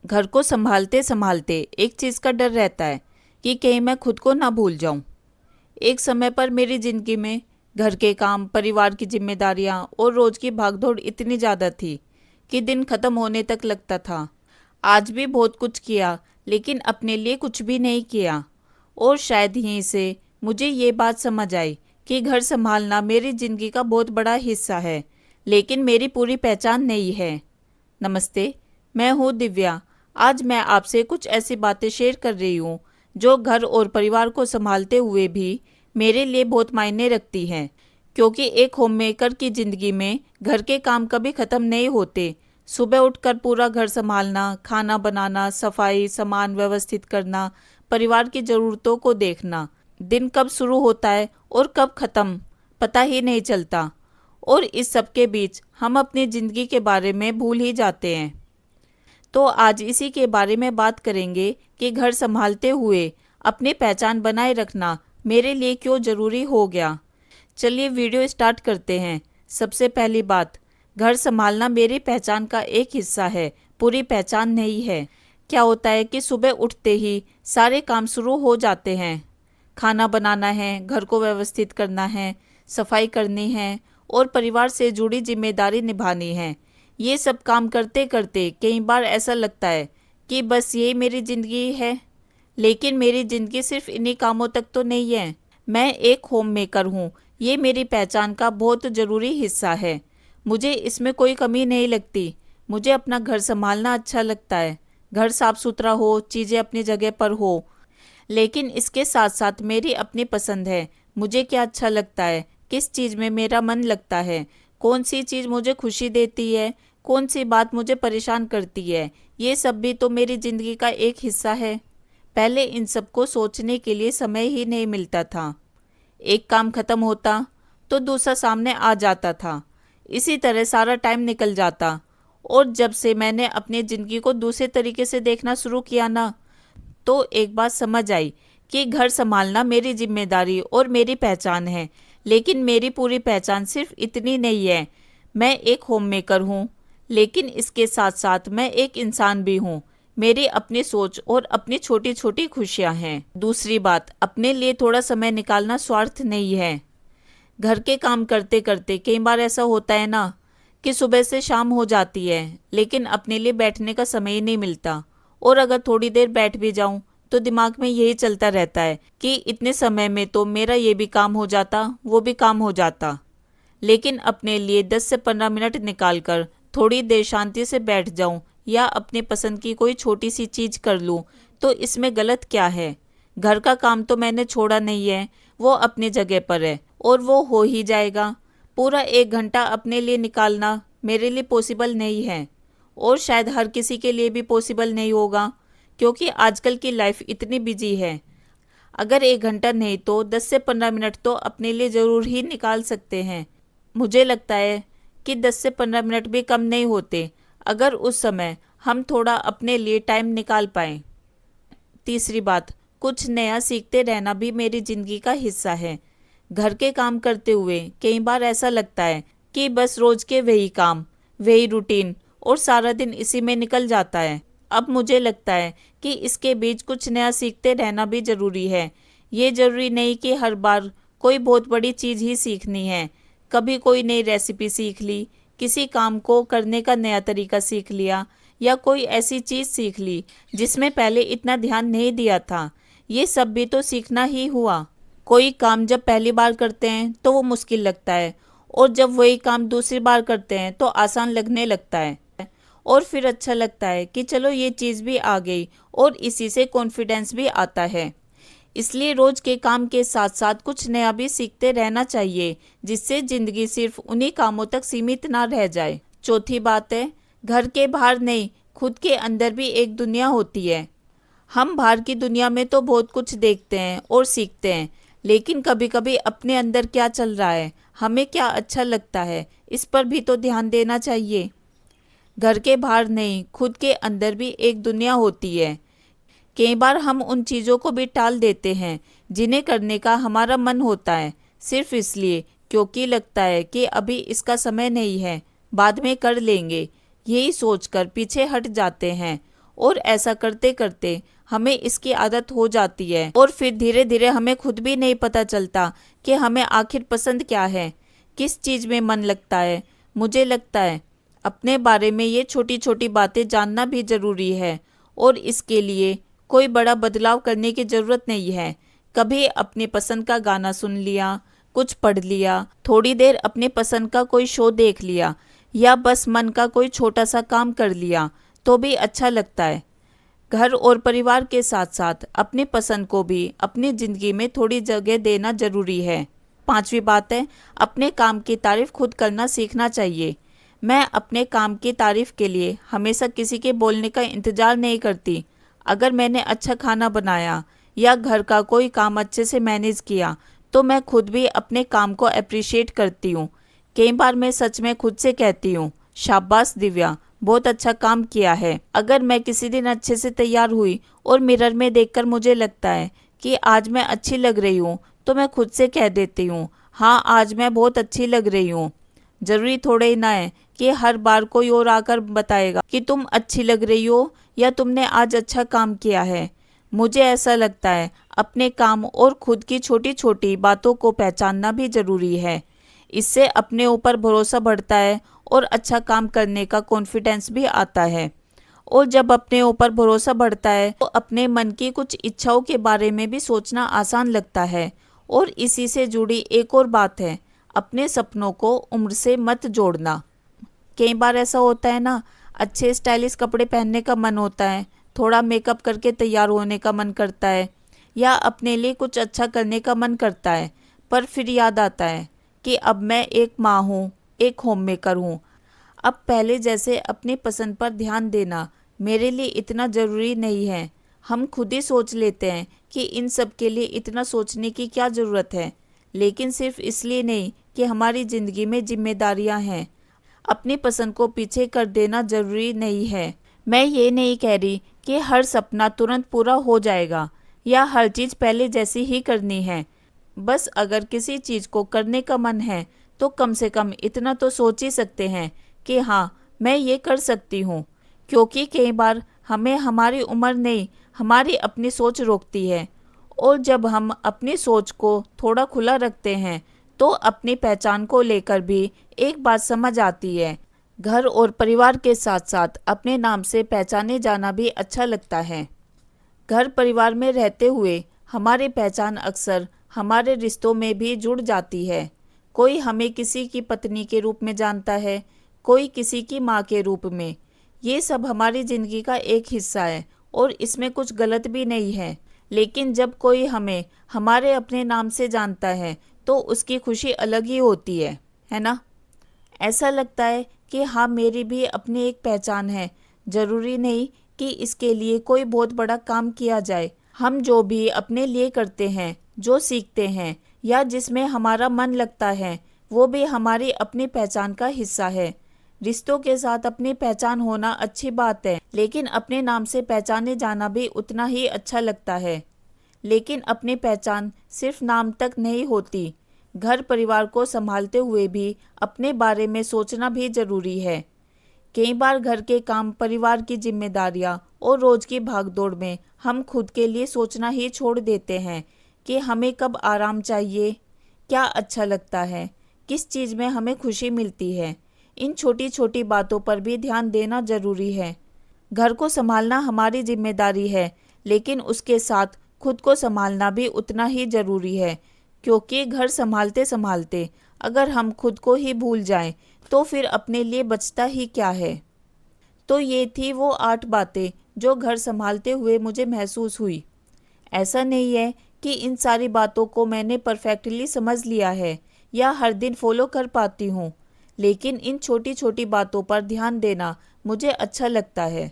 घर को संभालते संभालते एक चीज़ का डर रहता है कि कहीं मैं खुद को ना भूल जाऊं। एक समय पर मेरी ज़िंदगी में घर के काम, परिवार की जिम्मेदारियां और रोज़ की भागदौड़ इतनी ज़्यादा थी कि दिन ख़त्म होने तक लगता था। आज भी बहुत कुछ किया, लेकिन अपने लिए कुछ भी नहीं किया। और शायद यहीं से मुझे ये बात समझ आई कि घर संभालना मेरी ज़िंदगी का बहुत बड़ा हिस्सा है, लेकिन मेरी पूरी पहचान नहीं है। नमस्ते, मैं हूँ दिव्या। आज मैं आपसे कुछ ऐसी बातें शेयर कर रही हूँ जो घर और परिवार को संभालते हुए भी मेरे लिए बहुत मायने रखती हैं। क्योंकि एक होममेकर की ज़िंदगी में घर के काम कभी ख़त्म नहीं होते। सुबह उठकर पूरा घर संभालना, खाना बनाना, सफाई, सामान व्यवस्थित करना, परिवार की ज़रूरतों को देखना, दिन कब शुरू होता है और कब ख़त्म पता ही नहीं चलता। और इस सब के बीच हम अपनी ज़िंदगी के बारे में भूल ही जाते हैं। तो आज इसी के बारे में बात करेंगे कि घर संभालते हुए अपनी पहचान बनाए रखना मेरे लिए क्यों ज़रूरी हो गया। चलिए वीडियो स्टार्ट करते हैं। सबसे पहली बात, घर संभालना मेरी पहचान का एक हिस्सा है, पूरी पहचान नहीं है। क्या होता है कि सुबह उठते ही सारे काम शुरू हो जाते हैं। खाना बनाना है, घर को व्यवस्थित करना है, सफाई करनी है और परिवार से जुड़ी जिम्मेदारी निभानी है। ये सब काम करते करते कई बार ऐसा लगता है कि बस यही मेरी ज़िंदगी है। लेकिन मेरी ज़िंदगी सिर्फ इन्हीं कामों तक तो नहीं है। मैं एक होम मेकर हूँ। ये मेरी पहचान का बहुत ज़रूरी हिस्सा है। मुझे इसमें कोई कमी नहीं लगती। मुझे अपना घर संभालना अच्छा लगता है। घर साफ सुथरा हो, चीज़ें अपनी जगह पर हो। लेकिन इसके साथ साथ मेरी अपनी पसंद है। मुझे क्या अच्छा लगता है, किस चीज़ में मेरा मन लगता है, कौन सी चीज़ मुझे खुशी देती है, कौन सी बात मुझे परेशान करती है, ये सब भी तो मेरी ज़िंदगी का एक हिस्सा है। पहले इन सब को सोचने के लिए समय ही नहीं मिलता था। एक काम खत्म होता तो दूसरा सामने आ जाता था। इसी तरह सारा टाइम निकल जाता। और जब से मैंने अपनी ज़िंदगी को दूसरे तरीके से देखना शुरू किया ना, तो एक बात समझ आई कि घर संभालना मेरी जिम्मेदारी और मेरी पहचान है। लेकिन मेरी पूरी पहचान सिर्फ इतनी नहीं है। मैं एक होम मेकर हूँ, लेकिन इसके साथ साथ मैं एक इंसान भी हूँ। मेरी अपनी सोच और अपनी छोटी छोटी खुशियाँ हैं। दूसरी बात, अपने लिए थोड़ा समय निकालना स्वार्थ नहीं है। घर के काम करते करते कई बार ऐसा होता है ना कि सुबह से शाम हो जाती है, लेकिन अपने लिए बैठने का समय ही नहीं मिलता। और अगर थोड़ी देर बैठ भी जाऊं तो दिमाग में यही चलता रहता है कि इतने समय में तो मेरा ये भी काम हो जाता, वो भी काम हो जाता। लेकिन अपने लिए 10 से 15 मिनट निकाल कर थोड़ी देर शांति से बैठ जाऊं या अपने पसंद की कोई छोटी सी चीज़ कर लूं, तो इसमें गलत क्या है। घर का काम तो मैंने छोड़ा नहीं है, वो अपनी जगह पर है और वो हो ही जाएगा। पूरा 1 घंटा अपने लिए निकालना मेरे लिए पॉसिबल नहीं है, और शायद हर किसी के लिए भी पॉसिबल नहीं होगा, क्योंकि आजकल की लाइफ इतनी बिजी है। अगर 1 घंटा नहीं तो 10 से 15 मिनट तो अपने लिए ज़रूर ही निकाल सकते हैं। मुझे लगता है कि 10 से 15 मिनट भी कम नहीं होते अगर उस समय हम थोड़ा अपने लिए टाइम निकाल पाएँ। तीसरी बात, कुछ नया सीखते रहना भी मेरी ज़िंदगी का हिस्सा है। घर के काम करते हुए कई बार ऐसा लगता है कि बस रोज के वही काम, वही रूटीन और सारा दिन इसी में निकल जाता है। अब मुझे लगता है कि इसके बीच कुछ नया सीखते रहना भी ज़रूरी है। ये ज़रूरी नहीं कि हर बार कोई बहुत बड़ी चीज़ ही सीखनी है। कभी कोई नई रेसिपी सीख ली, किसी काम को करने का नया तरीका सीख लिया, या कोई ऐसी चीज़ सीख ली जिसमें पहले इतना ध्यान नहीं दिया था। ये सब भी तो सीखना ही हुआ। कोई काम जब पहली बार करते हैं तो वो मुश्किल लगता है, और जब वही काम दूसरी बार करते हैं तो आसान लगने लगता है। और फिर अच्छा लगता है कि चलो ये चीज़ भी आ गई, और इसी से कॉन्फिडेंस भी आता है। इसलिए रोज के काम के साथ साथ कुछ नया भी सीखते रहना चाहिए, जिससे ज़िंदगी सिर्फ उन्हीं कामों तक सीमित ना रह जाए। चौथी बात है, घर के बाहर नहीं, खुद के अंदर भी एक दुनिया होती है। हम बाहर की दुनिया में तो बहुत कुछ देखते हैं और सीखते हैं, लेकिन कभी कभी अपने अंदर क्या चल रहा है, हमें क्या अच्छा लगता है, इस पर भी तो ध्यान देना चाहिए। घर के बाहर नहीं, खुद के अंदर भी एक दुनिया होती है। कई बार हम उन चीज़ों को भी टाल देते हैं जिन्हें करने का हमारा मन होता है, सिर्फ इसलिए क्योंकि लगता है कि अभी इसका समय नहीं है, बाद में कर लेंगे। यही सोचकर पीछे हट जाते हैं और ऐसा करते करते हमें इसकी आदत हो जाती है और फिर धीरे धीरे हमें खुद भी नहीं पता चलता कि हमें आखिर पसंद क्या है, किस चीज़ में मन लगता है। मुझे लगता है अपने बारे में ये छोटी छोटी बातें जानना भी ज़रूरी है और इसके लिए कोई बड़ा बदलाव करने की ज़रूरत नहीं है। कभी अपनी पसंद का गाना सुन लिया, कुछ पढ़ लिया, थोड़ी देर अपने पसंद का कोई शो देख लिया या बस मन का कोई छोटा सा काम कर लिया तो भी अच्छा लगता है। घर और परिवार के साथ साथ अपनी पसंद को भी अपनी ज़िंदगी में थोड़ी जगह देना ज़रूरी है। 5वीं बात है, अपने काम की तारीफ खुद करना सीखना चाहिए। मैं अपने काम की तारीफ के लिए हमेशा किसी के बोलने का इंतज़ार नहीं करती। अगर मैंने अच्छा खाना बनाया या घर का कोई काम अच्छे से मैनेज किया तो मैं खुद भी अपने काम को अप्रिशिएट करती हूँ। कई बार मैं सच में खुद से कहती हूँ, शाबाश दिव्या, बहुत अच्छा काम किया है। अगर मैं किसी दिन अच्छे से तैयार हुई और मिरर में देखकर मुझे लगता है कि आज मैं अच्छी लग रही हूँ तो मैं खुद से कह देती हूँ, हाँ आज मैं बहुत अच्छी लग रही हूँ। जरूरी थोड़े ही ना है कि हर बार कोई और आकर बताएगा कि तुम अच्छी लग रही हो या तुमने आज अच्छा काम किया है। मुझे ऐसा लगता है अपने काम और खुद की छोटी छोटी बातों को पहचानना भी ज़रूरी है। इससे अपने ऊपर भरोसा बढ़ता है और अच्छा काम करने का कॉन्फिडेंस भी आता है। और जब अपने ऊपर भरोसा बढ़ता है तो अपने मन की कुछ इच्छाओं के बारे में भी सोचना आसान लगता है। और इसी से जुड़ी एक और बात है, अपने सपनों को उम्र से मत जोड़ना। कई बार ऐसा होता है ना, अच्छे स्टाइलिश कपड़े पहनने का मन होता है, थोड़ा मेकअप करके तैयार होने का मन करता है या अपने लिए कुछ अच्छा करने का मन करता है, पर फिर याद आता है कि अब मैं एक माँ हूँ, एक होम मेकर हूँ। अब पहले जैसे अपनी पसंद पर ध्यान देना मेरे लिए इतना ज़रूरी नहीं है। हम खुद ही सोच लेते हैं कि इन सब के लिए इतना सोचने की क्या ज़रूरत है, लेकिन सिर्फ इसलिए नहीं कि हमारी ज़िंदगी में जिम्मेदारियां हैं। अपनी पसंद को पीछे कर देना ज़रूरी नहीं है। मैं ये नहीं कह रही कि हर सपना तुरंत पूरा हो जाएगा या हर चीज़ पहले जैसी ही करनी है। बस अगर किसी चीज़ को करने का मन है तो कम से कम इतना तो सोच ही सकते हैं कि हाँ मैं ये कर सकती हूँ। क्योंकि कई बार हमें हमारी उम्र नहीं, हमारी अपनी सोच रोकती है। और जब हम अपनी सोच को थोड़ा खुला रखते हैं तो अपनी पहचान को लेकर भी एक बात समझ आती है। घर और परिवार के साथ साथ अपने नाम से पहचाने जाना भी अच्छा लगता है। घर परिवार में रहते हुए हमारी पहचान अक्सर हमारे रिश्तों में भी जुड़ जाती है। कोई हमें किसी की पत्नी के रूप में जानता है, कोई किसी की माँ के रूप में। ये सब हमारी ज़िंदगी का एक हिस्सा है और इसमें कुछ गलत भी नहीं है। लेकिन जब कोई हमें हमारे अपने नाम से जानता है तो उसकी खुशी अलग ही होती है ना। ऐसा लगता है कि हाँ मेरी भी अपनी एक पहचान है। ज़रूरी नहीं कि इसके लिए कोई बहुत बड़ा काम किया जाए। हम जो भी अपने लिए करते हैं, जो सीखते हैं या जिसमें हमारा मन लगता है, वो भी हमारी अपनी पहचान का हिस्सा है। रिश्तों के साथ अपनी पहचान होना अच्छी बात है, लेकिन अपने नाम से पहचाने जाना भी उतना ही अच्छा लगता है। लेकिन अपनी पहचान सिर्फ नाम तक नहीं होती। घर परिवार को संभालते हुए भी अपने बारे में सोचना भी ज़रूरी है। कई बार घर के काम, परिवार की जिम्मेदारियां और रोज की भागदौड़ में हम खुद के लिए सोचना ही छोड़ देते हैं कि हमें कब आराम चाहिए, क्या अच्छा लगता है, किस चीज़ में हमें खुशी मिलती है। इन छोटी छोटी बातों पर भी ध्यान देना ज़रूरी है। घर को संभालना हमारी जिम्मेदारी है, लेकिन उसके साथ खुद को संभालना भी उतना ही ज़रूरी है। क्योंकि घर संभालते संभालते अगर हम खुद को ही भूल जाएं तो फिर अपने लिए बचता ही क्या है। तो ये थी वो 8 बातें जो घर संभालते हुए मुझे महसूस हुई। ऐसा नहीं है कि इन सारी बातों को मैंने परफेक्टली समझ लिया है या हर दिन फॉलो कर पाती हूँ, लेकिन इन छोटी छोटी बातों पर ध्यान देना मुझे अच्छा लगता है।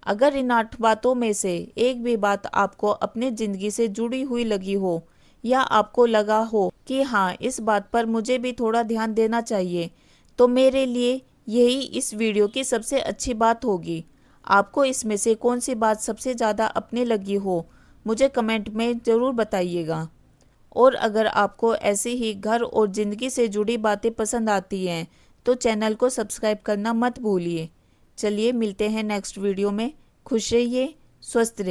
अगर इन 8 बातों में से एक भी बात आपको अपनी ज़िंदगी से जुड़ी हुई लगी हो या आपको लगा हो कि हाँ इस बात पर मुझे भी थोड़ा ध्यान देना चाहिए, तो मेरे लिए यही इस वीडियो की सबसे अच्छी बात होगी। आपको इसमें से कौन सी बात सबसे ज़्यादा अपने लगी हो, मुझे कमेंट में ज़रूर बताइएगा। और अगर आपको ऐसी ही घर और ज़िंदगी से जुड़ी बातें पसंद आती हैं तो चैनल को सब्सक्राइब करना मत भूलिए। चलिए मिलते हैं नेक्स्ट वीडियो में। खुश रहिए, स्वस्थ रहिए।